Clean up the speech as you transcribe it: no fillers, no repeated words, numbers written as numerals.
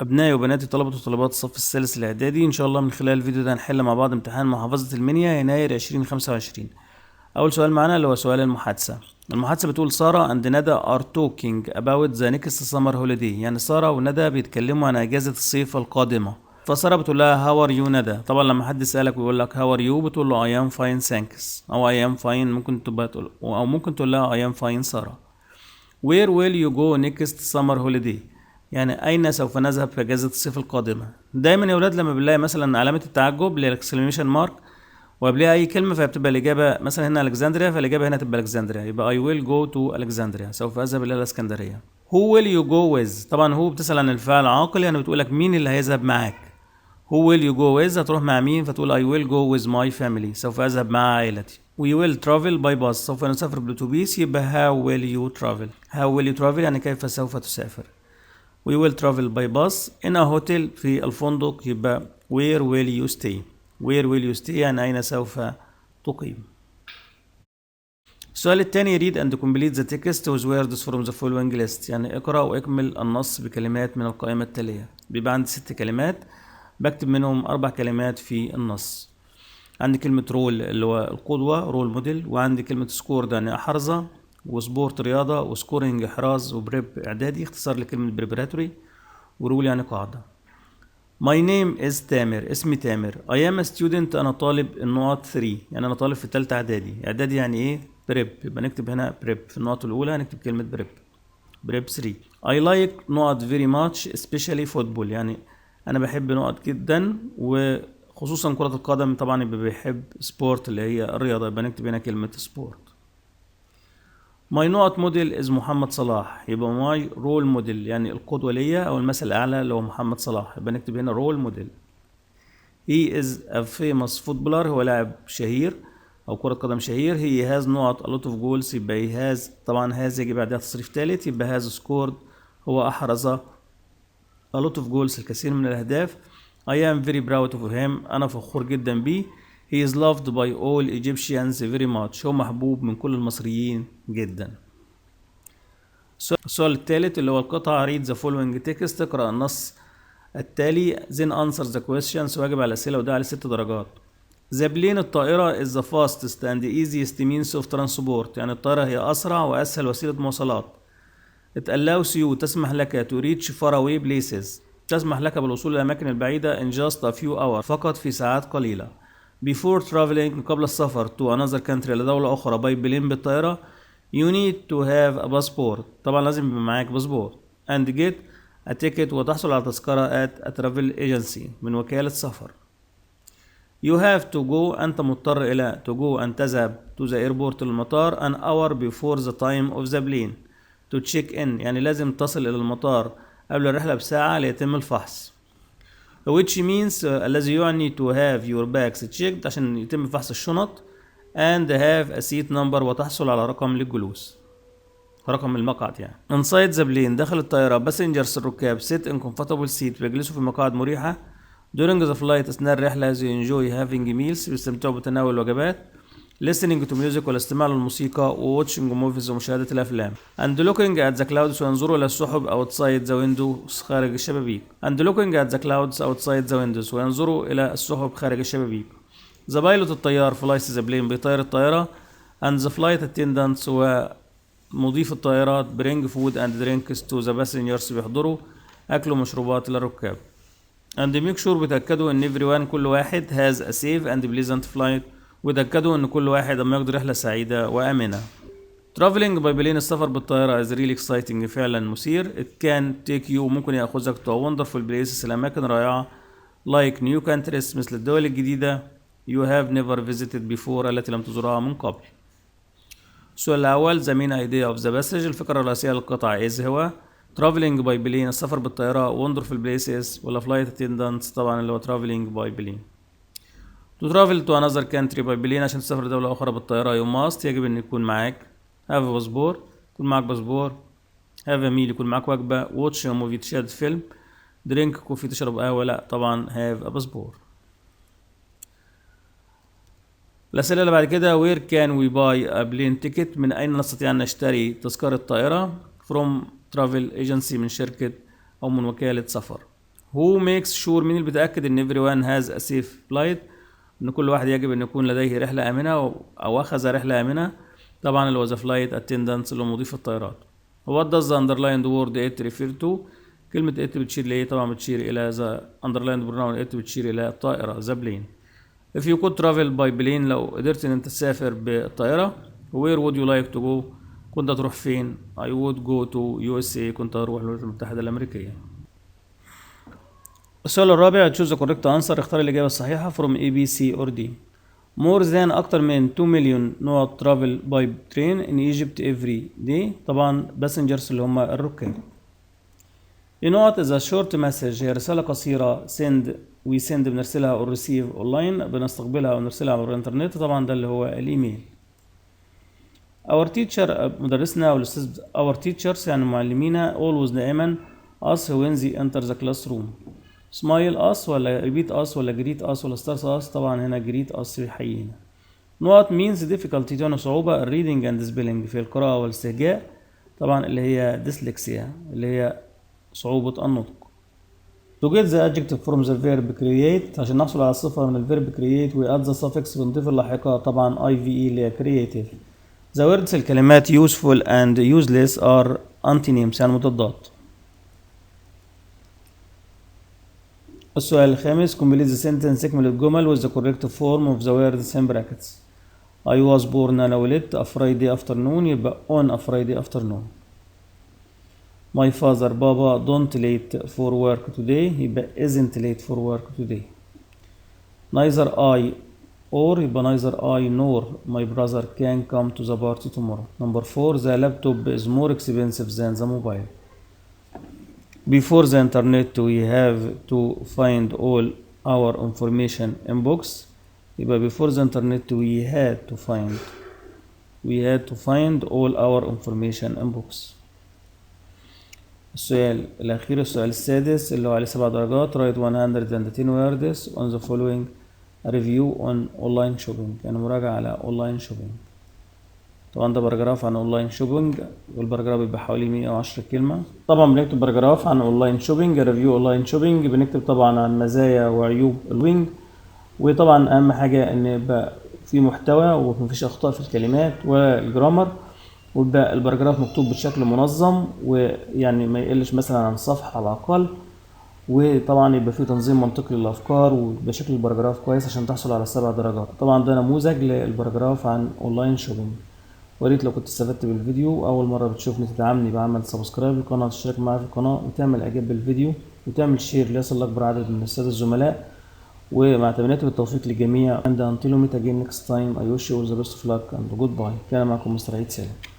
أبنائي وبناتي طلبة وطالبات الصف الثالث الإعدادي، إن شاء الله من خلال الفيديو ده هنحل مع بعض امتحان محافظة المنيا يناير 2025. أول سؤال معانا اللي هو سؤال المحادثة. المحادثة بتقول سارة and ندى are talking about the next summer holiday، يعني سارة وندى بيتكلموا عن أجازة الصيف القادمة. فسارة بتقول لها how are you ندى. طبعا لما حد يسألك ويقول لك how are you بتقول له I am fine thanks أو I am fine، ممكن تبقى تقول أو ممكن تقول لها I am fine سارة. Where will you go next summer holiday، يعني أين سوف نذهب في أجازة الصيف القادمة. دايما يا ولاد لما بنلاقي مثلا علامة التعجب اللي هي الاكسلاميشن مارك وقبلها أي كلمة فبتبقى الإجابة مثلا هنا ألكسندريا، فالإجابة هنا تبقى ألكسندريا، يبقى I will go to ألكسندريا، سوف أذهب إلى الإسكندرية. Who will you go with، طبعا هو بتسأل عن الفعل عاقل، يعني بتقولك مين اللي هيذهب معاك. Who will you go with هتروح مع مين، فتقول I will go with my family، سوف أذهب مع عائلتي. We will travel by bus، سوف نسافر بالأتوبيس، يبقى how will you travel. How will you travel يعني كيف سوف تسافر. We will travel by bus in a hotel، في الفندق، يبقى where will you stay. Where will you stay يعني أين سوف تقيم. السؤال الثاني read and complete the text with words from the following list، يعني اقرأ واكمل النص بكلمات من القائمة التالية. بيبقى عندي 6 كلمات بكتب منهم 4 كلمات في النص. عندي كلمة رول اللي هو القدوة، رول موديل، وعندي كلمة سكور ده يعني أحرزة، وسبورت رياضة، وسكورينج إحراز، وبريب إعدادي اختصار لكلمة بريبراتوري، ورول يعني قاعدة. My name is تامر، اسمي تامر. I am a student، أنا طالب النقط 3، يعني أنا طالب في تالتة إعدادي. إعدادي يعني إيه؟ بريب، يبقى نكتب هنا بريب في النقط الأولى نكتب كلمة بريب. بريب 3. I like نقط very much especially football، يعني أنا بحب نقط جدا وخصوصا كرة القدم، طبعا يبقى بيحب سبورت اللي هي الرياضة، يبقى نكتب هنا كلمة سبورت. ماي نقط موديل از محمد صلاح، يبقى ماي رول موديل يعني القدوة ليا أو المثل الأعلى اللي هو محمد صلاح، يبقى نكتب هنا رول موديل. he is a famous footballer، هو لاعب شهير أو كرة قدم شهير. he has نقط a lot of goals، يبقى he has، طبعا has يجي بعدها تصريف ثالث، يبقى has scored، هو أحرز a lot of goals الكثير من الأهداف. I am very proud of him، أنا فخور جدا بيه. he is loved by all Egyptians very much، هو محبوب من كل المصريين جدا. السؤال الثالث اللي هو القطعة read the following text، اقرأ النص التالي then answer the questions، واجب على الأسئلة، وده على 6 درجات. the plane الطائرة is the fastest and easiest means of transport، يعني الطائرة هي أسرع وأسهل وسيلة مواصلات. it allows you تسمح لك to reach far away places، تسمح لك بالوصول إلى الأماكن البعيدة in just a few hours، فقط في ساعات قليلة. before traveling قبل السفر to another country لدولة أخرى by plane بالطائرة you need to have a passport، طبعا لازم يبقى معاك باسبور. and get a ticket وتحصل على تذكرة at a travel agency من وكالة سفر. you have to go أنت مضطر إلى to go أن تذهب to the airport المطار an hour before the time of the plane to check in، يعني لازم تصل إلى المطار قبل الرحلة بساعة ليتم الفحص. which means الذي يعني to have your bags checked عشان يتم فحص الشنط and have a seat number وتحصل على رقم للجلوس، رقم المقعد يعني. inside the plane داخل الطائرة passengers الركاب sit in comfortable seat بيجلسوا في مقاعد مريحة. during the flight أثناء الرحلة they enjoy having meals بيستمتعوا بتناول الوجبات. listening to music والاستماع للموسيقى watching movies ومشاهدة الأفلام. and looking at the clouds وينظروا إلى السحب outside the windows خارج الشبابيك. and looking at the clouds outside the windows وينظروا إلى السحب خارج الشبابيك. the pilot الطيار flies the plane بيطير الطائرة. and the flight attendants ومضيف الطائرات bring food and drinks to the passengers بيحضروا أكل ومشروبات للركاب. and make sure بتأكدوا إن everyone كل واحد has a safe and pleasant flight، وتأكدوا إن كل واحد أما يقضي رحلة سعيدة وآمنة. traveling by plane السفر بالطائرة is really exciting فعلا مثير. it can take you ممكن يأخذك to wonderful places الأماكن رائعة like new countries مثل الدول الجديدة you have never visited before التي لم تزورها من قبل. السؤال الأول the main idea of the passage، الفكرة الرئيسية للقطعة is هو traveling by plane السفر بالطائرة wonderful places ولا flight attendants طبعا اللي هو traveling by plane. to travel to another country by plane عشان تسافر دولة أخرى بالطائرة you must يجب أن يكون معاك have a passport، يكون معاك باسبور. have a meal يكون معاك وجبة. watch a movie تشاهد فيلم. drink كوفي تشرب قهوة، لا طبعا have a passport. الأسئلة اللي بعد كده where can we buy a plane ticket، من أين نستطيع أن نشتري تذكرة طائرة. from travel agency من شركة أو من وكالة سفر. who makes sure مين اللي بيتأكد ان everyone has a safe flight، ان كل واحد يجب ان يكون لديه رحلة آمنة او اخذ رحلة آمنة. طبعا اللي هو the flight attendants اللي هو مضيف الطيارات. what does the underlined word it refer to؟ كلمة it بتشير لإيه؟ طبعا بتشير إلى the underlined pronoun it بتشير إلى الطائرة the plane. if you could travel by plane، لو قدرت ان انت تسافر بالطائرة where would you like to go؟ كنت هتروح فين؟ I would go to USA، كنت هروح الولايات المتحدة الأمريكية. السؤال الرابع choose the correct answer، اختار الإجابة الصحيحة from A B C or D. more than أكتر من 2 مليون نوع travel by train in Egypt every day، طبعا passengers اللي هم الركاب. نوع is a short message، هي رسالة قصيرة we send بنرسلها or receive online، بنستقبلها أو نرسلها عبر الإنترنت، طبعا ده اللي هو الإيميل. our teacher مدرسنا أو الأستاذ our teachers يعني معلمينا always دائما us when they enter the classroom. smile us ولا repeat us ولا greet us ولا start us، طبعا هنا greet us يحيينا. نقط means difficulty تعني صعوبة reading and spelling في القراءة والاستهجاء، طبعا اللي هي dyslexia اللي هي صعوبة النطق. to get the adjective from the verb create، عشان نحصل على الصفة من الverb create we add the suffix بنضيف اللاحقة طبعا IVE اللي هي creative. the words الكلمات useful and useless are antonyms يعني مضادات. السؤال الخامس complete the sentence، اكمل الجمل with the correct form of the words in brackets. I was born أنا ولدت a Friday afternoon، يبقى on a Friday afternoon. My father بابا don't late for work today، يبقى isn't late for work today. neither I or يبقى neither I nor my brother can come to the party tomorrow. number 4 the laptop is more expensive than the mobile. before the internet we have to find all our information in books، يبقى before the internet we had to find all our information in books. السؤال الأخير السؤال السادس اللي هو عليه 7 درجات write 110 words on the following review on online shopping، يعني مراجعة على online shopping. طبعا ده باراجراف عن اونلاين شوبينج، والباراجراف بيبقى حوالي 110 كلمة. طبعا بنكتب باراجراف عن اونلاين شوبينج ريفيو اونلاين شوبينج، بنكتب طبعا عن مزايا وعيوب الوينج، وطبعا اهم حاجة ان يبقى في محتوى ومفيش اخطاء في الكلمات والجرامر، ويبقى الباراجراف مكتوب بشكل منظم ويعني ما يقلش مثلا عن صفحة على الاقل، وطبعا يبقى فيه تنظيم منطقي للافكار وبشكل الباراجراف كويس عشان تحصل على 7 درجات. طبعا ده نموذج للباراجراف عن اونلاين شوبينج. وريت لو كنت استفدت بالفيديو، اول مره بتشوفني تدعمني بعمل سبسكرايب للقناه، تشترك معايا في القناه وتعمل اعجاب بالفيديو وتعمل شير ليصل لاكبر عدد من الساده الزملاء، ومع تمنياتي بالتوفيق للجميع. and until we meet again next time I wish you all the best of luck and goodbye. كان معكم مستر عيد سالم.